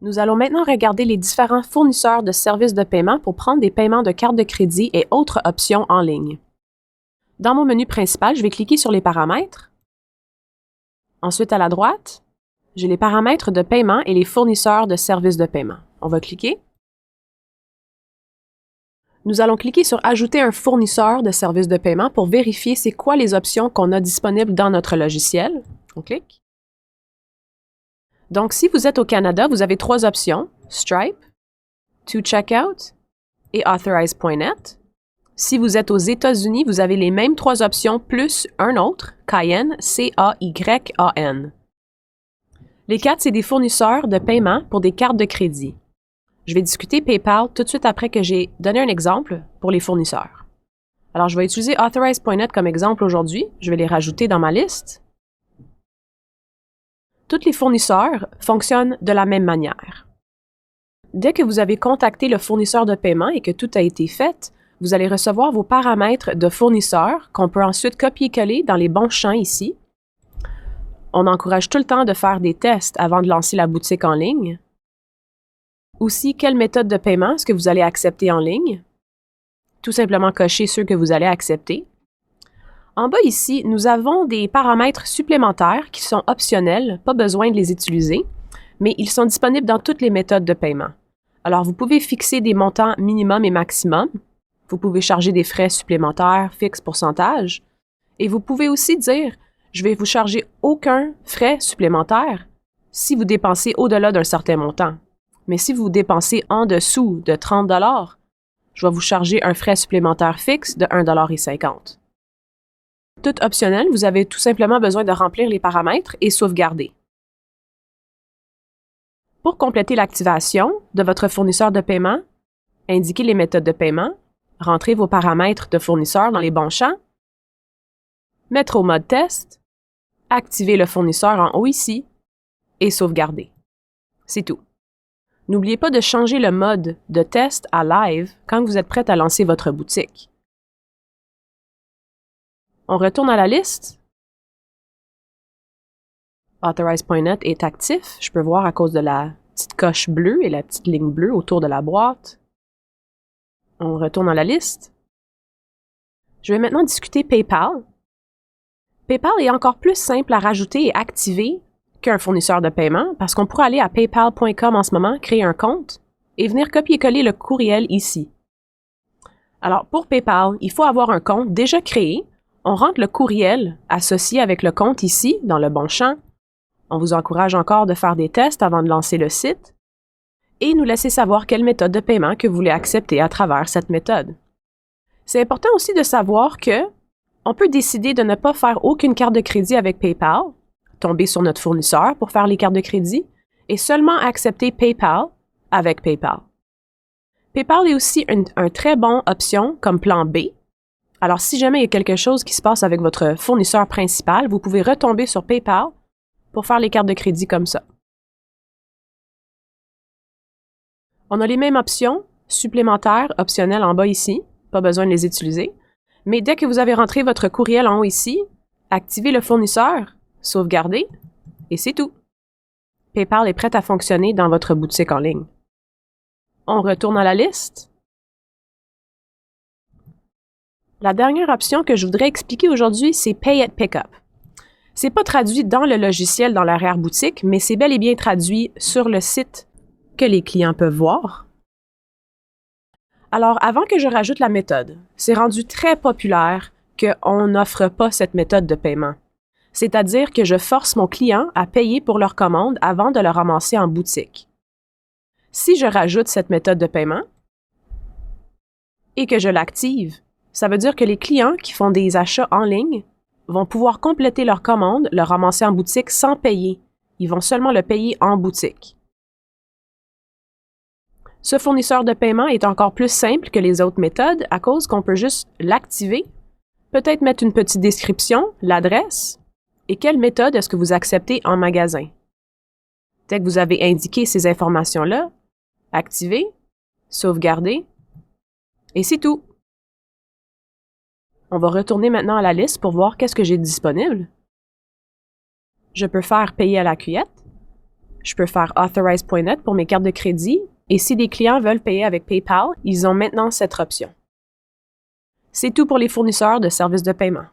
Nous allons maintenant regarder les différents fournisseurs de services de paiement pour prendre des paiements de carte de crédit et autres options en ligne. Dans mon menu principal, je vais cliquer sur les paramètres. Ensuite, à la droite, j'ai les paramètres de paiement et les fournisseurs de services de paiement. On va cliquer. Nous allons cliquer sur « Ajouter un fournisseur de services de paiement » pour vérifier c'est quoi les options qu'on a disponibles dans notre logiciel. On clique. Donc, si vous êtes au Canada, vous avez trois options, Stripe, ToCheckout et Authorize.net. Si vous êtes aux États-Unis, vous avez les mêmes trois options plus un autre, Cayenne, C-A-Y-A-N. Les quatre, c'est des fournisseurs de paiement pour des cartes de crédit. Je vais discuter PayPal tout de suite après que j'ai donné un exemple pour les fournisseurs. Alors, je vais utiliser Authorize.net comme exemple aujourd'hui. Je vais les rajouter dans ma liste. Tous les fournisseurs fonctionnent de la même manière. Dès que vous avez contacté le fournisseur de paiement et que tout a été fait, vous allez recevoir vos paramètres de fournisseur qu'on peut ensuite copier-coller dans les bons champs ici. On encourage tout le temps de faire des tests avant de lancer la boutique en ligne. Aussi, quelle méthode de paiement est-ce que vous allez accepter en ligne? Tout simplement cocher ceux que vous allez accepter. En bas ici, nous avons des paramètres supplémentaires qui sont optionnels, pas besoin de les utiliser, mais ils sont disponibles dans toutes les méthodes de paiement. Alors, vous pouvez fixer des montants minimum et maximum. Vous pouvez charger des frais supplémentaires, fixe pourcentage. Et vous pouvez aussi dire, je vais vous charger aucun frais supplémentaire si vous dépensez au-delà d'un certain montant. Mais si vous dépensez en dessous de 30 $, je vais vous charger un frais supplémentaire fixe de 1,50 $. Tout optionnel, vous avez tout simplement besoin de remplir les paramètres et sauvegarder. Pour compléter l'activation de votre fournisseur de paiement, indiquez les méthodes de paiement, rentrez vos paramètres de fournisseur dans les bons champs, mettre au mode test, activer le fournisseur en haut ici et sauvegarder. C'est tout. N'oubliez pas de changer le mode de test à live quand vous êtes prêt à lancer votre boutique. On retourne à la liste. Authorize.net est actif. Je peux voir à cause de la petite coche bleue et la petite ligne bleue autour de la boîte. On retourne à la liste. Je vais maintenant discuter PayPal. PayPal est encore plus simple à rajouter et activer qu'un fournisseur de paiement parce qu'on pourrait aller à paypal.com en ce moment, créer un compte et venir copier-coller le courriel ici. Alors, pour PayPal, il faut avoir un compte déjà créé. On rentre le courriel associé avec le compte ici, dans le bon champ. On vous encourage encore de faire des tests avant de lancer le site et nous laisser savoir quelle méthode de paiement que vous voulez accepter à travers cette méthode. C'est important aussi de savoir que on peut décider de ne pas faire aucune carte de crédit avec PayPal, tomber sur notre fournisseur pour faire les cartes de crédit et seulement accepter PayPal avec PayPal. PayPal est aussi une très bonne option comme plan B. Alors, si jamais il y a quelque chose qui se passe avec votre fournisseur principal, vous pouvez retomber sur PayPal pour faire les cartes de crédit comme ça. On a les mêmes options supplémentaires, optionnelles en bas ici, pas besoin de les utiliser. Mais dès que vous avez rentré votre courriel en haut ici, activez le fournisseur, sauvegardez, et c'est tout. PayPal est prêt à fonctionner dans votre boutique en ligne. On retourne à la liste. La dernière option que je voudrais expliquer aujourd'hui, c'est Pay at Pickup. C'est pas traduit dans le logiciel dans l'arrière-boutique, mais c'est bel et bien traduit sur le site que les clients peuvent voir. Alors, avant que je rajoute la méthode, c'est rendu très populaire qu'on n'offre pas cette méthode de paiement. C'est-à-dire que je force mon client à payer pour leur commande avant de le ramasser en boutique. Si je rajoute cette méthode de paiement et que je l'active, ça veut dire que les clients qui font des achats en ligne vont pouvoir compléter leur commande, le ramasser en boutique sans payer. Ils vont seulement le payer en boutique. Ce fournisseur de paiement est encore plus simple que les autres méthodes à cause qu'on peut juste l'activer, peut-être mettre une petite description, l'adresse et quelle méthode est-ce que vous acceptez en magasin. Dès que vous avez indiqué ces informations-là, activez, sauvegardez et c'est tout. On va retourner maintenant à la liste pour voir qu'est-ce que j'ai disponible. Je peux faire payer à la cuillette. Je peux faire Authorize.net pour mes cartes de crédit, et si des clients veulent payer avec PayPal, ils ont maintenant cette option. C'est tout pour les fournisseurs de services de paiement.